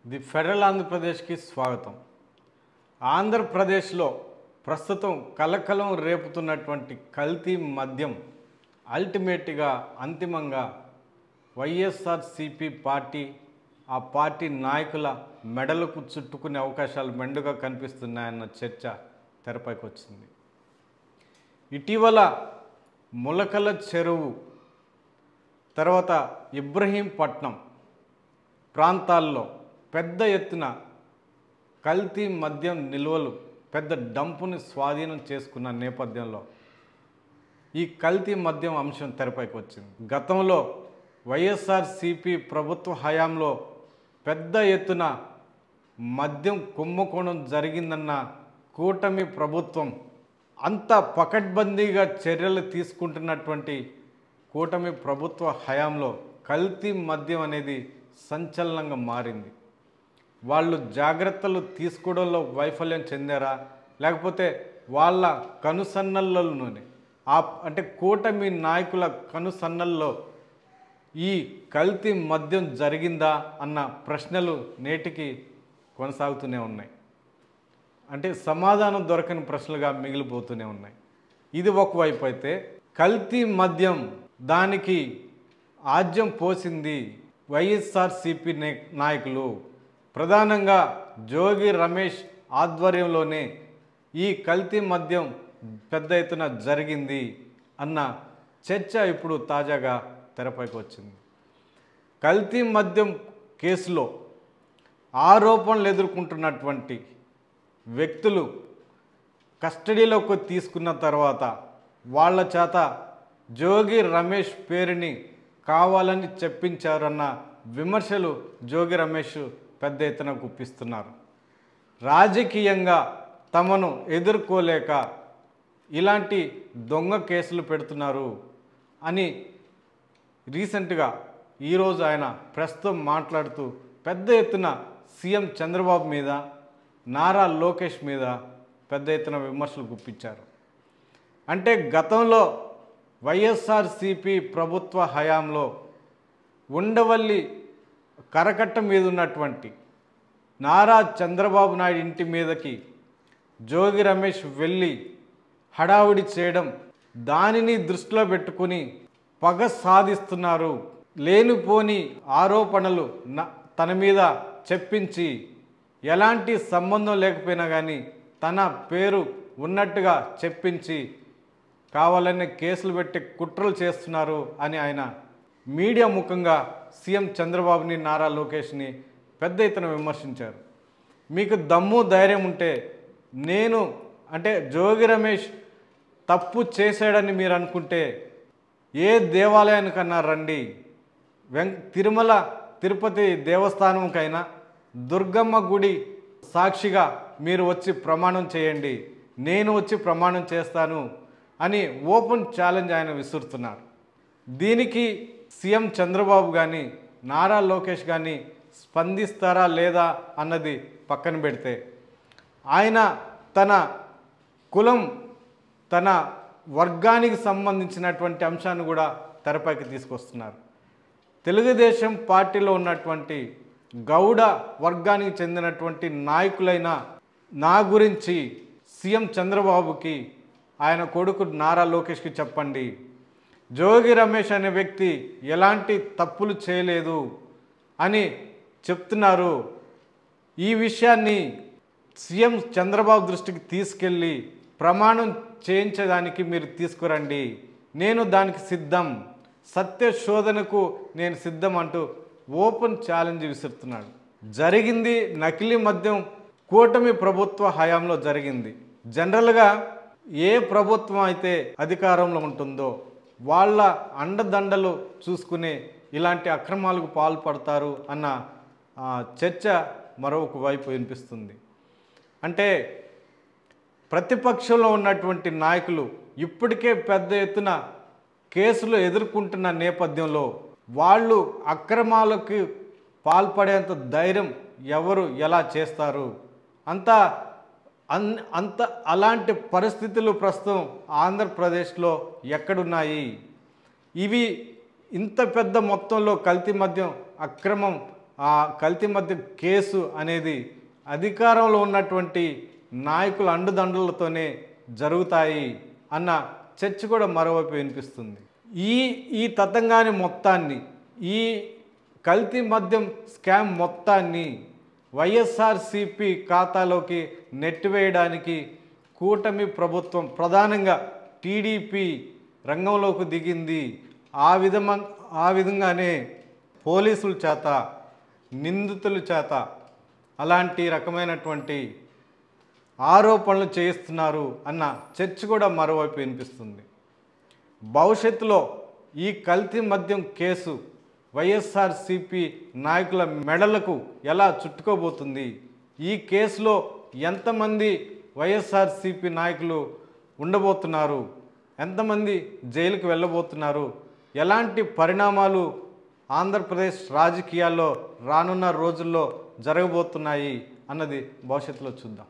The federal ఆంధ్రప్రదేశ్కి స్వాగతం. ఆంధ్రప్రదేశ్లో ప్రస్తుతం కలకలం రేపుతున్నటువంటి కల్తీ మద్యం అల్టిమేట్గా అంతిమంగా వైఎస్ఆర్సీపీ పార్టీ ఆ పార్టీ నాయకుల మెడలకు చుట్టుకునే అవకాశాలు మెండుగా కనిపిస్తున్నాయన్న చర్చ తెరపైకి వచ్చింది. ఇటీవల ములకల చెరువు తర్వాత ఇబ్రహీంపట్నం ప్రాంతాల్లో పెద్ద ఎత్తున కల్తీ మద్యం నిల్వలు పెద్ద డంపుని స్వాధీనం చేసుకున్న నేపథ్యంలో ఈ కల్తీ మద్యం అంశం తెరపైకి వచ్చింది. గతంలో వైఎస్ఆర్సీపీ ప్రభుత్వ హయాంలో పెద్ద ఎత్తున మద్యం కుంభకోణం జరిగిందన్న కూటమి ప్రభుత్వం అంత పకడ్బందీగా చర్యలు తీసుకుంటున్నటువంటి కూటమి ప్రభుత్వ హయాంలో కల్తీ మద్యం అనేది సంచలనంగా మారింది. వాళ్ళు జాగ్రత్తలు తీసుకోవడంలో వైఫల్యం చెందారా, లేకపోతే వాళ్ళ కనుసన్నల్లోనే అంటే కూటమి నాయకుల కనుసన్నల్లో ఈ కల్తీ మద్యం జరిగిందా అన్న ప్రశ్నలు నేటికి కొనసాగుతూనే ఉన్నాయి. అంటే సమాధానం దొరకని ప్రశ్నలుగా మిగిలిపోతూనే ఉన్నాయి. ఇది ఒకవైపు అయితే కల్తీ మద్యం దానికి ఆజ్యం పోసింది వైఎస్ఆర్సీపీ నాయకులు, ప్రధానంగా జోగి రమేష్ ఆధ్వర్యంలోనే ఈ కల్తీ మద్యం పెద్ద ఎత్తున జరిగింది అన్న చర్చ ఇప్పుడు తాజాగా తెరపైకి వచ్చింది. కల్తీ మద్యం కేసులో ఆరోపణలు ఎదుర్కొంటున్నటువంటి వ్యక్తులు కస్టడీలోకి తీసుకున్న తర్వాత వాళ్ళ చేత జోగి రమేష్ పేరుని కావాలని చెప్పించారన్న విమర్శలు జోగి రమేష్ పెద్ద ఎత్తున గుప్పిస్తున్నారు. రాజకీయంగా తమను ఎదుర్కోలేక ఇలాంటి దొంగ కేసులు పెడుతున్నారు అని రీసెంట్గా ఈరోజు ఆయన ప్రస్తుతం మాట్లాడుతూ పెద్ద ఎత్తున సీఎం చంద్రబాబు మీద, నారా లోకేష్ మీద పెద్ద ఎత్తున విమర్శలు గుప్పించారు. అంటే గతంలో వైఎస్ఆర్సీపీ ప్రభుత్వ హయాంలో ఉండవల్లి కరకట్ట మీద ఉన్నటువంటి నారా చంద్రబాబు నాయుడు ఇంటి మీదకి జోగి రమేష్ వెళ్ళి హడావుడి చేయడం, దానిని దృష్టిలో పెట్టుకుని పగ సాధిస్తున్నారు, లేనిపోని ఆరోపణలు తన మీద చెప్పించి ఎలాంటి సంబంధం లేకపోయినా కానీ తన పేరు ఉన్నట్టుగా చెప్పించి కావాలనే కేసులు పెట్టి కుట్రలు చేస్తున్నారు అని ఆయన మీడియా ముఖంగా సీఎం చంద్రబాబుని, నారా లోకేష్ని పెద్ద ఎత్తున విమర్శించారు. మీకు దమ్ము ధైర్యం ఉంటే నేను అంటే జోగి రమేష్ తప్పు చేశాడని మీరు అనుకుంటే ఏ దేవాలయానికన్నా రండి, తిరుమల తిరుపతి దేవస్థానంకైనా దుర్గమ్మ గుడి సాక్షిగా మీరు వచ్చి ప్రమాణం చేయండి, నేను వచ్చి ప్రమాణం చేస్తాను అని ఓపెన్ ఛాలెంజ్ ఆయన విసురుతున్నారు. దీనికి సీఎం చంద్రబాబు కానీ నారా లోకేష్ కానీ స్పందిస్తారా లేదా అన్నది పక్కన పెడితే ఆయన తన కులం, తన వర్గానికి సంబంధించినటువంటి అంశాన్ని కూడా తెరపైకి తీసుకొస్తున్నారు. తెలుగుదేశం పార్టీలో ఉన్నటువంటి గౌడ వర్గానికి చెందినటువంటి నాయకులైన నా గురించి సీఎం చంద్రబాబుకి, ఆయన కొడుకు నారా లోకేష్కి చెప్పండి, జోగి రమేష్ అనే వ్యక్తి ఎలాంటి తప్పులు చేయలేదు అని చెప్తున్నారు. ఈ విషయాన్ని సీఎం చంద్రబాబు దృష్టికి తీసుకెళ్ళి ప్రమాణం చేయించడానికి మీరు తీసుకురండి, నేను దానికి సిద్ధం, సత్య శోధనకు నేను సిద్ధం అంటూ ఓపెన్ ఛాలెంజ్ విసురుతున్నాడు. జరిగింది నకిలీ మద్యం కూటమి ప్రభుత్వ హయాంలో జరిగింది. జనరల్గా ఏ ప్రభుత్వం అయితే అధికారంలో ఉంటుందో వాళ్ళ అండదండలు చూసుకునే ఇలాంటి అక్రమాలకు పాల్పడతారు అన్న చర్చ మరొక వైపు వినిపిస్తుంది. అంటే ప్రతిపక్షంలో ఉన్నటువంటి నాయకులు ఇప్పటికే పెద్ద ఎత్తున కేసులు ఎదుర్కొంటున్న నేపథ్యంలో వాళ్ళు అక్రమాలకు పాల్పడేంత ధైర్యం ఎవరు ఎలా చేస్తారు? అంత అలాంటి పరిస్థితులు ప్రస్తుతం ఆంధ్రప్రదేశ్లో ఎక్కడున్నాయి? ఇవి ఇంత పెద్ద మొత్తంలో కల్తీ మద్యం అక్రమం ఆ కల్తీ మద్యం కేసు అనేది అధికారంలో ఉన్నటువంటి నాయకుల అండుదండలతోనే జరుగుతాయి అన్న చర్చ కూడా మరోవైపు వినిపిస్తుంది. ఈ తతంగాన్ని మొత్తాన్ని, ఈ కల్తీ మద్యం స్కామ్ మొత్తాన్ని వైఎస్ఆర్సిపి ఖాతాలోకి నెట్టివేయడానికి కూటమి ప్రభుత్వం, ప్రధానంగా టీడీపీ రంగంలోకి దిగింది. ఆ విధంగానే పోలీసుల చేత, నిందితుల చేత అలాంటి రకమైనటువంటి ఆరోపణలు చేయిస్తున్నారు అన్న చర్చ కూడా మరోవైపు వినిపిస్తుంది. భవిష్యత్తులో ఈ కల్తీ మద్యం కేసు వైఎస్ఆర్సిపి నాయకుల మెడలకు ఎలా చుట్టుకోబోతుంది, ఈ కేసులో ఎంతమంది వైఎస్ఆర్సిపి నాయకులు ఉండబోతున్నారు, ఎంతమంది జైలుకు వెళ్ళబోతున్నారు, ఎలాంటి పరిణామాలు ఆంధ్రప్రదేశ్ రాజకీయాల్లో రానున్న రోజుల్లో జరగబోతున్నాయి అన్నది భవిష్యత్తులో చూద్దాం.